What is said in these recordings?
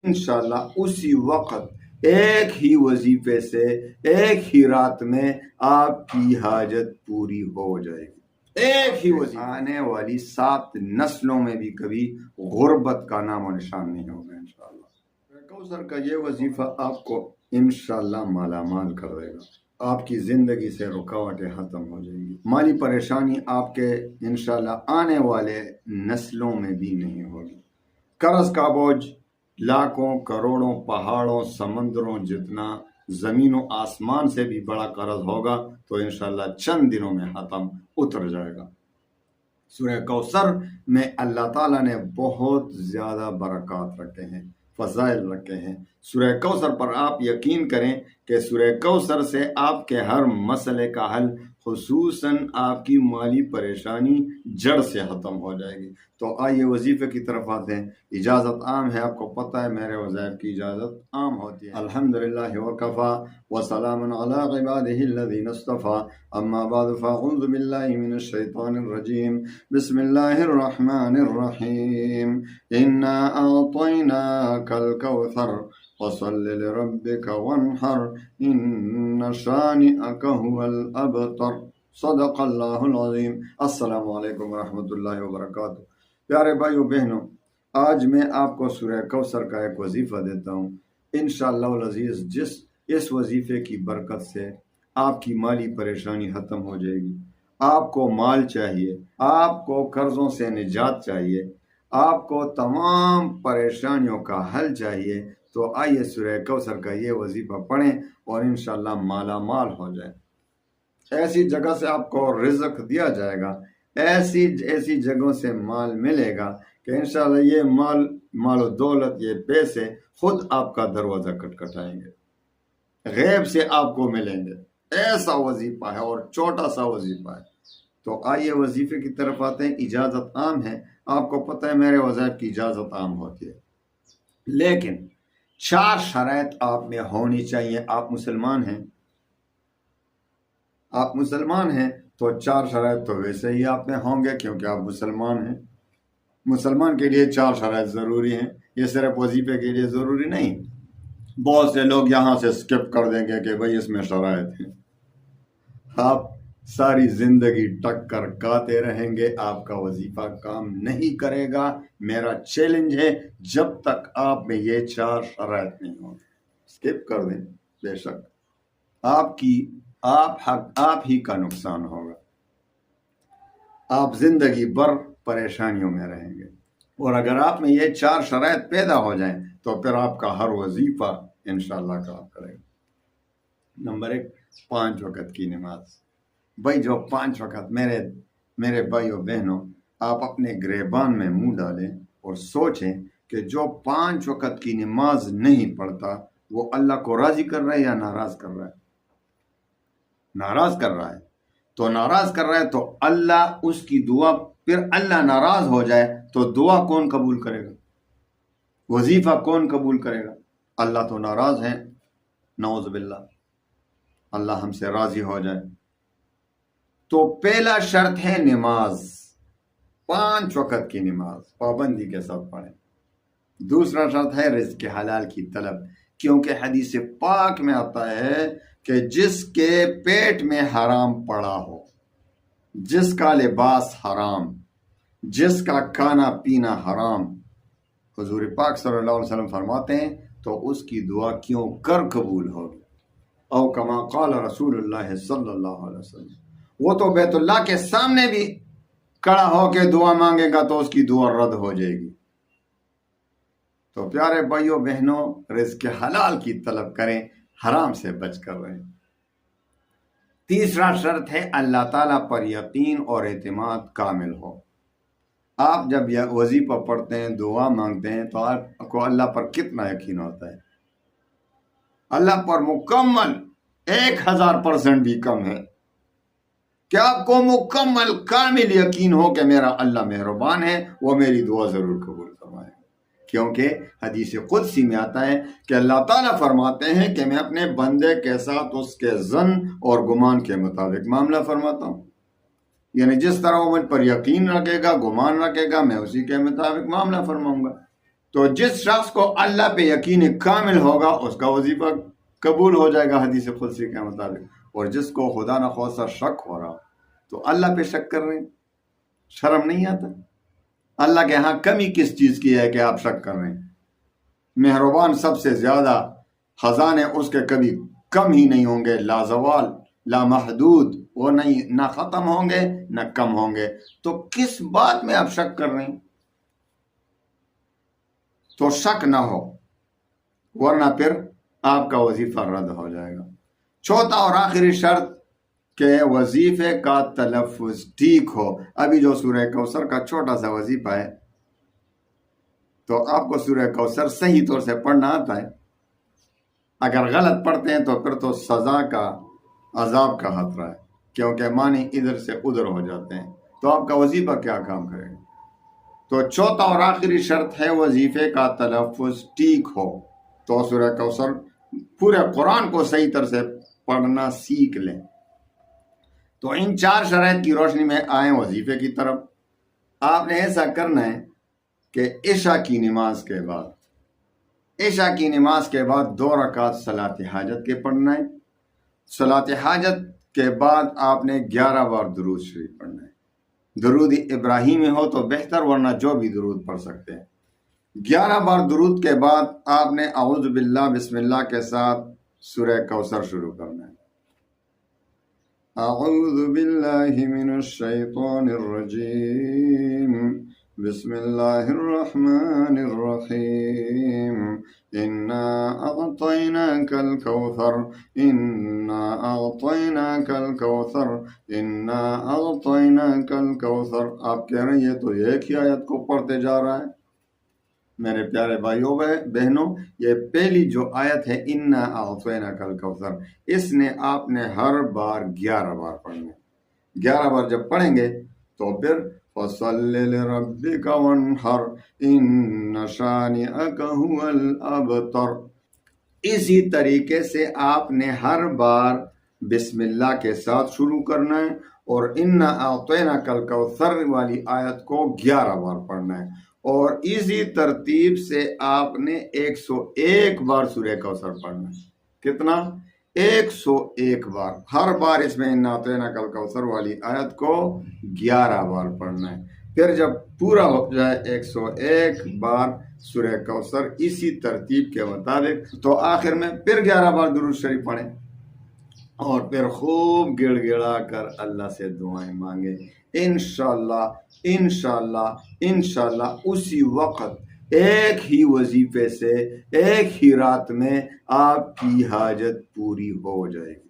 इंशाल्लाह उसी वक्त एक ही वजीफे से एक ही रात में आपकी हाजत पूरी हो जाएगी। एक ही वजीफे आने वाली 7 नस्लों में भी कभी गुर्बत का नामो निशान नहीं होगा इंशाल्लाह। कौसर का ये वजीफा आपको इंशाल्लाह मालामाल कर देगा। आपकी जिंदगी से रुकावटें खत्म हो जाएंगी। माली परेशानी आपके इंशाल्लाह आने वाले नस्लों में भी नहीं होगी। कर्ज का बोझ लाखों करोड़ों पहाड़ों समंदरों जितना जमीनों आसमान से भी बड़ा कर्ज होगा तो इंशाल्लाह चंद दिनों में खत्म उतर जाएगा। सूरह कौसर में अल्लाह ताला ने बहुत ज्यादा बरकत रखे हैं, फजाइल रखे हैं। सूरह कौसर पर आप यकीन करें कि सूरह कौसर से आपके हर मसले का हल, खुसूसन आपकी माली परेशानी जड़ से ख़त्म हो जाएगी। तो आइए वजीफे की तरफ आते हैं। इजाज़त आम है, आपको पता है मेरे वज़ाइफ की इजाज़त आम होती है। अल्हम्दुलिल्लाह व कफ़ा व सलामुन अला इबादिहिल्लज़ीना इस्तफ़ा अम्मा बाद फ़अऊज़ु बिल्लाहि मिनश शैतानिर रजीम बिस्मिल्लाहिर रहमानिर रहीम इन्ना अअतैनाकल कौसर फसल्लि लिरब्बिका वन्हर इन्न शानिअका हुवल अबतर सदक़ल्लाहुल अज़ीम। अस्सलामु अलैकुम रहमतुल्लाहि व बरकातुहू। प्यारे भाइयों बहनों, आज मैं आपको सूरह कौसर का एक वजीफ़ा देता हूँ। इंशाअल्लाह अज़ीज़ जिस इस वजीफ़े की बरकत से आपकी माली परेशानी ख़त्म हो जाएगी। आपको माल चाहिए, आपको कर्ज़ों से निजात चाहिए, आपको तमाम परेशानियों का हल चाहिए, तो आइए सूरह कौसर का ये वजीफ़ा पढ़ें और इंशाअल्लाह माला माल हो जाए। ऐसी जगह से आपको रिज़्क़ दिया जाएगा, ऐसी ऐसी जगहों से माल मिलेगा कि इंशाअल्लाह ये माल दौलत, ये पैसे खुद आपका दरवाज़ा खटखटाएंगे, गैब से आपको मिलेंगे। ऐसा वजीफा है और छोटा सा वजीफा है। तो आइए वजीफे की तरफ आते हैं। इजाज़त आम है, आपको पता है मेरे वज़ाइफ की इजाज़त आम होती है, लेकिन 4 शराइत आप में होनी चाहिए। आप मुसलमान हैं, आप मुसलमान हैं तो 4 शराइत तो वैसे ही आप में होंगे क्योंकि आप मुसलमान हैं। मुसलमान के लिए 4 शराइत ज़रूरी हैं, ये सिर्फ वजीफे के लिए ज़रूरी नहीं। बहुत से लोग यहाँ से स्किप कर देंगे कि भाई इसमें शराइत हैं। आप सारी ज़िंदगी टक्कर खाते रहेंगे, आपका वजीफा काम नहीं करेगा। मेरा चैलेंज है, जब तक आप में ये 4 शराइत नहीं होंगे, स्किप कर दें, बेशक आप ही का नुकसान होगा। आप जिंदगी भर परेशानियों में रहेंगे। और अगर आप में ये 4 शराइत पैदा हो जाएं तो फिर आपका हर वजीफा इंशाअल्लाह काम करेगा। नंबर 1, 5 वक़्त की नमाज। भाई जो 5 वक़्त, मेरे भाइयों बहनों, आप अपने गिरबान में मुंह डालें और सोचें कि जो 5 वक़्त की नमाज नहीं पढ़ता वो अल्लाह को राजी कर रहा है या नाराज कर रहा है? नाराज कर रहा है। तो नाराज कर रहा है तो अल्लाह उसकी दुआ, फिर अल्लाह नाराज हो जाए तो दुआ कौन कबूल करेगा? वजीफा कौन कबूल करेगा? अल्लाह तो नाराज है, नऊज़ बिल्लाह, अल्लाह हमसे राजी हो जाए। तो पहला शर्त है नमाज, 5 वक़्त की नमाज पाबंदी के साथ पढ़ें। दूसरा शर्त है रिज़्क़ हलाल की तलब, क्योंकि हदीस पाक में आता है कि जिसके पेट में हराम पड़ा हो, जिसका लिबास हराम, जिसका खाना पीना हराम, हुजूर पाक सल्लल्लाहु अलैहि वसल्लम फरमाते हैं तो उसकी दुआ क्यों कर कबूल होगी। औ कमा क़ाल रसूलुल्लाह सल्लल्लाहु अलैहि वसल्लम, वो तो बैतुल्लाह के सामने भी खड़ा होकर दुआ मांगेगा तो उसकी दुआ रद्द हो जाएगी। तो प्यारे भाइयों बहनों, रिज़्क़ हलाल की तलब करें, हराम से बच कर रहें। तीसरा शर्त है अल्लाह ताला पर यकीन और एतमाद कामिल हो। आप जब यह वजीफा पढ़ते हैं, दुआ मांगते हैं, तो आपको अल्लाह पर कितना यकीन होता है? अल्लाह पर मुकम्मल 1000% भी कम है। क्या आपको मुकम्मल कामिल यकीन हो कि मेरा अल्लाह मेहरबान है, वो मेरी दुआ जरूर कबूल फरमाएगा? क्योंकि हदीस कुदसी में आता है कि अल्लाह ताला फरमाते हैं कि मैं अपने बंदे के साथ उसके ज़न और गुमान के मुताबिक मामला फरमाता हूँ। यानी जिस तरह वो मुझ पर यकीन रखेगा, गुमान रखेगा, मैं उसी के मुताबिक मामला फरमाऊंगा। تو جس شخص کو اللہ پہ یقین کامل ہوگا اس کا وظیفہ قبول ہو جائے گا حدیث قدسی کے مطابق، اور جس کو خدا نخواستہ شک ہو رہا تو اللہ پہ شک کر رہے ہیں، شرم نہیں آتا؟ اللہ کے ہاں کمی کس چیز کی ہے کہ آپ شک کر رہے ہیں؟ مہربان سب سے زیادہ، خزانے اس کے کبھی کم ہی نہیں ہوں گے، لازوال لامحدود، وہ نہیں نہ ختم ہوں گے نہ کم ہوں گے، تو کس بات میں آپ شک کر رہے ہیں؟ تو شک نہ ہو، ورنہ پھر آپ کا وظیفہ رد ہو جائے گا۔ چوتھا اور آخری شرط کہ وظیفے کا تلفظ ٹھیک ہو۔ ابھی جو سورہ کوثر کا چھوٹا سا وظیفہ ہے، تو آپ کو سورہ کوثر صحیح طور سے پڑھنا آتا ہے، اگر غلط پڑھتے ہیں تو پھر تو سزا کا، عذاب کا خطرہ ہے، کیونکہ معنی ادھر سے ادھر ہو جاتے ہیں، تو آپ کا وظیفہ کیا کام کرے گا؟ تو چوتھا اور آخری شرط ہے وظیفے کا تلفظ ٹھیک ہو۔ تو سورہ کوثر پورے قرآن کو صحیح طرح سے پڑھنا سیکھ لیں۔ تو ان چار شرائط کی روشنی میں آئیں وظیفے کی طرف۔ آپ نے ایسا کرنا ہے کہ عشاء کی نماز کے بعد 2 رکعت صلاۃ حاجت کے پڑھنا ہے۔ صلاۃ حاجت کے بعد آپ نے 11 بار درود شریف پڑھنا ہے۔ درود ابراہیمی ہو تو بہتر، ورنہ جو بھی درود پڑھ سکتے ہیں۔ 11 بار درود کے بعد آپ نے اعوذ باللہ بسم اللہ کے ساتھ سورہ کوثر شروع کرنا ہے۔ اعوذ باللہ من الشیطان الرجیم، بسم اللہ الرحمن الرحیم، انا اعطیناک الکوثر، انا اعطیناک الکوثر، انا اعطیناک الکوثر۔ آپ کہہ رہے ہیں یہ تو ایک ہی آیت کو پڑھتے جا رہا ہے۔ میرے پیارے بھائیوں بہنوں، یہ پہلی جو آیت ہے انا اعطیناک الکوثر، اس نے آپ نے ہر بار 11 بار پڑھنا ہے۔ 11 بار جب پڑھیں گے تو پھر فَصَلِّ لِرَبِّكَ وَانْحَرْ إِنَّ شَانِئَكَ هُوَ الْأَبْتَرُ۔ اسی طریقے سے آپ نے ہر بار بسم اللہ کے ساتھ شروع کرنا ہے، اور انا اعطیناک الکوثر والی آیت کو 11 بار پڑھنا ہے، اور اسی ترتیب سے آپ نے 101 بار سورہ کوثر پڑھنا ہے۔ کتنا؟ 101 بار۔ ہر بار اس میں انا اعطیناک الکوثر والی آیت کو 11 بار پڑھنا ہے۔ پھر جب پورا ہو جائے 101 بار سورہ کوثر اسی ترتیب کے مطابق، تو آخر میں پھر 11 بار درود شریف پڑھیں، اور پھر خوب گڑ گڑا کر اللہ سے دعائیں مانگیں۔ انشاءاللہ انشاءاللہ انشاءاللہ اسی وقت ایک ہی وظیفے سے ایک ہی رات میں آپ کی حاجت پوری ہو جائے گی،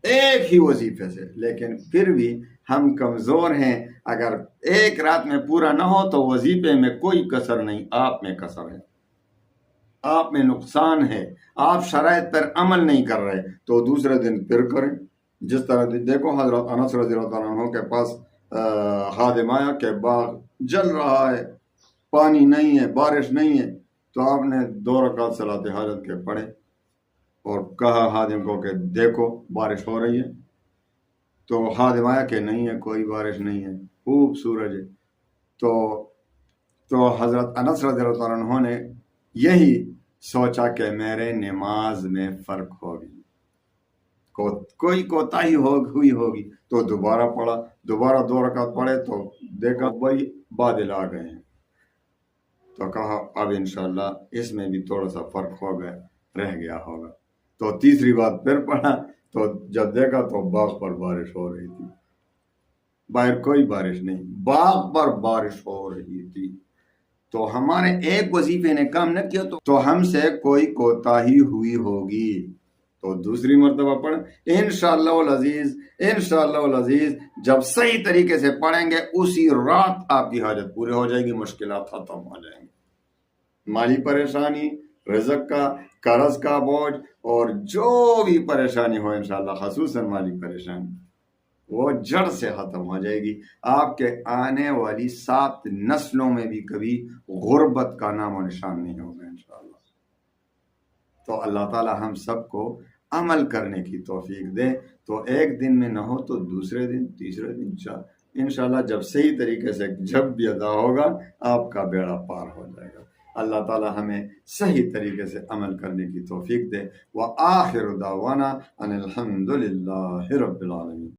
ایک ہی وظیفے سے۔ لیکن پھر بھی ہم کمزور ہیں، اگر ایک رات میں پورا نہ ہو تو وظیفے میں کوئی کسر نہیں، آپ میں کسر ہے، آپ میں نقصان ہے، آپ شرائط پر عمل نہیں کر رہے، تو دوسرے دن پھر کریں۔ جس طرح دیکھو حضرت انس رضی اللہ عنہ کے پاس خادم آیا کہ باغ جل رہا ہے، پانی نہیں ہے، بارش نہیں ہے، تو آپ نے 2 رکعت صلاۃ حاجت کے پڑھے اور کہا خادم کو کہ دیکھو بارش ہو رہی ہے، تو خادم آیا کہ نہیں ہے، کوئی بارش نہیں ہے، خوب سورج ہے۔ تو حضرت انس رضی اللہ عنہ نے یہی سوچا کہ میرے نماز میں فرق ہوگی، کوئی کوتاہی ہوئی ہوگی، تو دوبارہ پڑھا، دوبارہ 2 رکعت پڑھے تو دیکھا بھائی بادل آ گئے ہیں، تو کہا اب انشاءاللہ اس میں بھی تھوڑا سا فرق ہو گیا، رہ گیا ہوگا، تو تیسری بات پھر پڑھا، تو جب دیکھا تو باغ پر بارش ہو رہی تھی، باہر کوئی بارش نہیں، باغ پر بارش ہو رہی تھی۔ تو ہمارے ایک وظیفے نے کام نہ کیا تو ہم سے کوئی کوتاہی ہوئی ہوگی، تو دوسری مرتبہ پڑھیں انشاءاللہ العزیز۔ انشاءاللہ العزیز جب صحیح طریقے سے پڑھیں گے اسی رات آپ کی حاجت پوری ہو جائے گی، مشکلات ختم ہو جائیں گی، مالی پریشانی، رزق کا، قرض کا بوجھ، اور جو بھی پریشانی ہو انشاءاللہ، خصوصاً مالی پریشانی، وہ جڑ سے ختم ہو جائے گی۔ آپ کے آنے والی 7 نسلوں میں بھی کبھی غربت کا نام و نشان نہیں ہوگا انشاءاللہ۔ تو اللہ تعالی ہم سب کو عمل کرنے کی توفیق دے، تو ایک دن میں نہ ہو تو دوسرے دن، تیسرے دن، انشاءاللہ جب صحیح طریقے سے جب بھی ادا ہوگا آپ کا بیڑا پار ہو جائے گا۔ اللہ تعالی ہمیں صحیح طریقے سے عمل کرنے کی توفیق دے۔ وآخر دعوانا ان الحمد للہ رب العالمین۔